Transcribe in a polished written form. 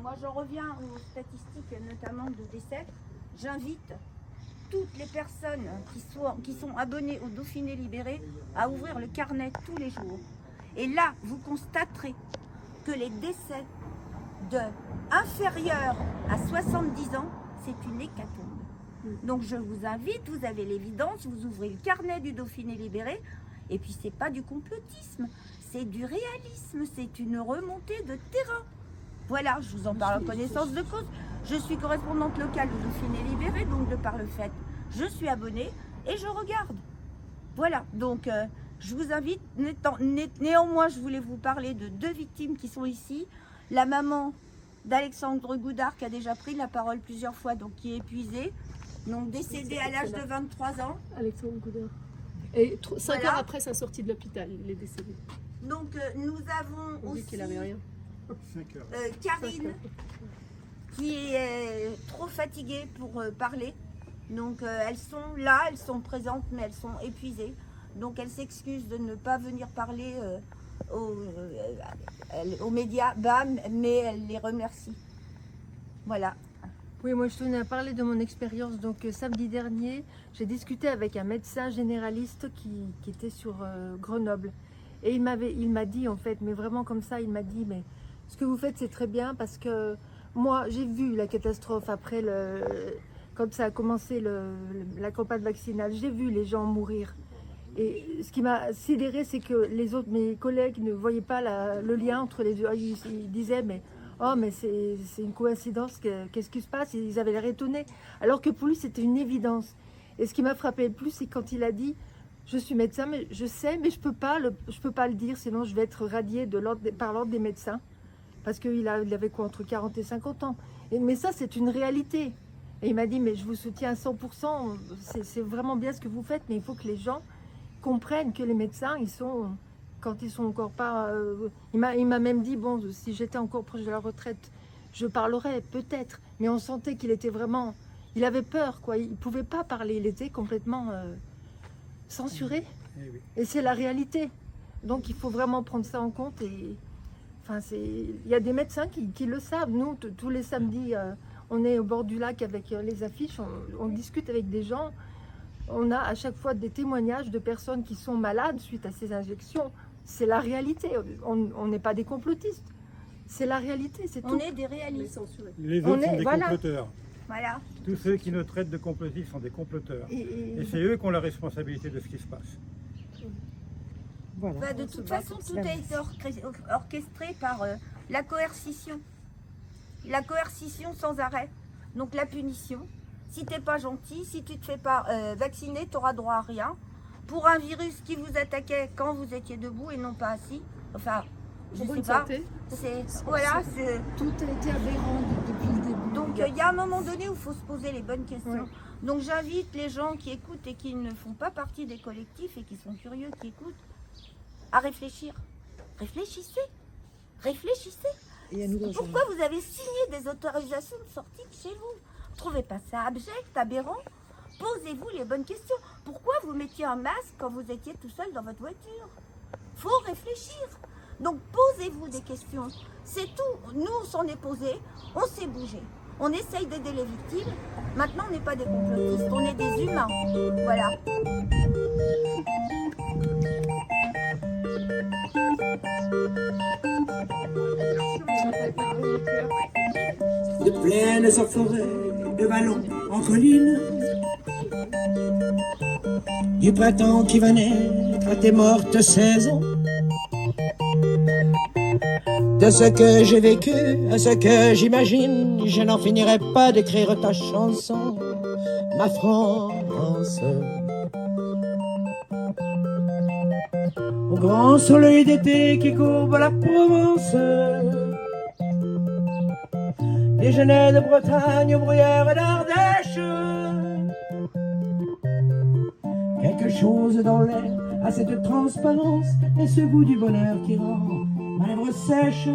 Moi, j'en reviens aux statistiques, notamment de décès. J'invite toutes les personnes qui sont abonnées au Dauphiné Libéré à ouvrir le carnet tous les jours. Et là, vous constaterez que les décès inférieurs à 70 ans, c'est une hécatombe. Donc je vous invite, vous avez l'évidence, vous ouvrez le carnet du Dauphiné Libéré, et puis c'est pas du complotisme, c'est du réalisme, c'est une remontée de terrain. Voilà, je vous en parle en connaissance de cause. Je suis correspondante locale du Dauphiné Libéré, donc de par le fait, je suis abonnée et je regarde. Voilà, donc je vous invite, néanmoins je voulais vous parler de 2 victimes qui sont ici. La maman d'Alexandre Goudard qui a déjà pris la parole plusieurs fois, donc qui est épuisée, donc décédée à l'âge de 23 ans. Alexandre Goudard. Et 5 heures après sa sortie de l'hôpital, il est décédé. Donc nous avons On dit aussi qu'il avait rien. Karine qui est trop fatiguée pour parler. Donc elles sont là, elles sont présentes, mais elles sont épuisées. Donc elles s'excusent de ne pas venir parler aux médias, mais elle les remercie. Voilà. Oui, moi je tenais à parler de mon expérience. Donc samedi dernier, j'ai discuté avec un médecin généraliste qui était sur Grenoble. Et il m'a dit en fait, mais vraiment comme ça, il m'a dit, mais ce que vous faites c'est très bien parce que moi j'ai vu la catastrophe après quand ça a commencé la campagne vaccinale, j'ai vu les gens mourir. Et ce qui m'a sidéré, c'est que mes collègues ne voyaient pas le lien entre les deux. Ils disaient, mais oh, mais c'est une coïncidence, qu'est-ce qui se passe? Ils avaient l'air étonnés. Alors que pour lui, c'était une évidence. Et ce qui m'a frappé le plus, c'est quand il a dit, je suis médecin, mais je sais, mais je peux pas le dire, sinon je vais être radié par l'ordre des médecins. Parce qu'il avait quoi, entre 40 et 50 ans. Mais ça, c'est une réalité. Et il m'a dit, mais je vous soutiens à 100%, c'est vraiment bien ce que vous faites, mais il faut que les gens comprennent que les médecins, quand ils sont encore pas... il m'a même dit, bon, si j'étais encore proche de la retraite, je parlerais peut-être. Mais on sentait qu'il était vraiment... Il avait peur, quoi. Il ne pouvait pas parler. Il était complètement censuré. Et c'est la réalité. Donc il faut vraiment prendre ça en compte. Il y a des médecins qui le savent. Nous, tous les samedis, on est au bord du lac avec les affiches. On discute avec des gens. On a à chaque fois des témoignages de personnes qui sont malades suite à ces injections. C'est la réalité. On n'est pas des complotistes. C'est la réalité, c'est tout. On est des réalistes. Les autres sont des comploteurs. Voilà. Tous ceux qui nous traitent de complotistes sont des comploteurs. Et c'est eux qui ont la responsabilité de ce qui se passe. Voilà. De toute façon, tout a été orchestré par la coercition. La coercition sans arrêt. Donc la punition. Si tu n'es pas gentil, si tu ne te fais pas vacciner, tu n'auras droit à rien. Pour un virus qui vous attaquait quand vous étiez debout et non pas assis. Enfin, je ne sais pas. Voilà, tout a été aberrant depuis le début. Donc il y a un moment donné où il faut se poser les bonnes questions. Ouais. Donc j'invite les gens qui écoutent et qui ne font pas partie des collectifs et qui sont curieux, qui écoutent, à réfléchir. Réfléchissez. Réfléchissez. Pourquoi vous avez signé des autorisations de sortie de chez vous? Trouvez pas ça abject, aberrant? Posez-vous les bonnes questions. Pourquoi vous mettiez un masque quand vous étiez tout seul dans votre voiture? Faut réfléchir. Donc posez-vous des questions. C'est tout. Nous, on s'en est posé, on s'est bougé. On essaye d'aider les victimes. Maintenant, on n'est pas des complotistes, on est des humains. Voilà. De plaines en forêt, de vallons en collines, du printemps qui va naître à tes mortes saisons, de ce que j'ai vécu à ce que j'imagine, je n'en finirai pas d'écrire ta chanson, ma France. Au grand soleil d'été qui courbe la Provence, des genêts de Bretagne aux bruyères d'Ardèche, quelque chose dans l'air a cette transparence et ce goût du bonheur qui rend ma lèvre sèche.